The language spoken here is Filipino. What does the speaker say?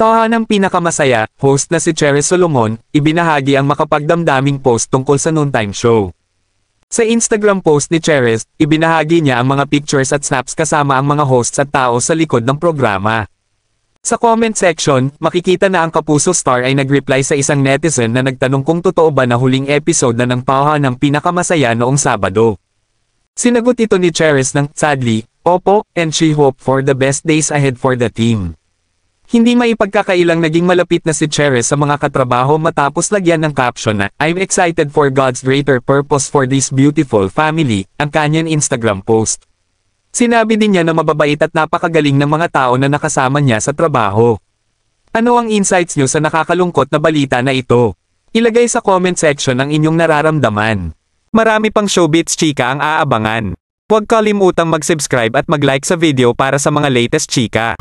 Tahanang pinakamasaya, host na si Cheris Solomon, ibinahagi ang makapagdamdaming post tungkol sa noontime show. Sa Instagram post ni Cheris, ibinahagi niya ang mga pictures at snaps kasama ang mga hosts at tao sa likod ng programa. Sa comment section, makikita na ang Kapuso star ay nag-reply sa isang netizen na nagtanong kung totoo ba na huling episode na ng Tahanang pinakamasaya noong Sabado. Sinagot ito ni Cheris ng, "Sadly, opo, and she hope for the best days ahead for the team." Hindi maipagkakailang naging malapit na si Cheris sa mga katrabaho matapos lagyan ng caption na, "I'm excited for God's greater purpose for this beautiful family," ang kanyang Instagram post. Sinabi din niya na mababait at napakagaling ng mga tao na nakasama niya sa trabaho. Ano ang insights niyo sa nakakalungkot na balita na ito? Ilagay sa comment section ang inyong nararamdaman. Marami pang showbiz chika ang aabangan. Huwag kalimutang mag-subscribe at mag-like sa video para sa mga latest chika.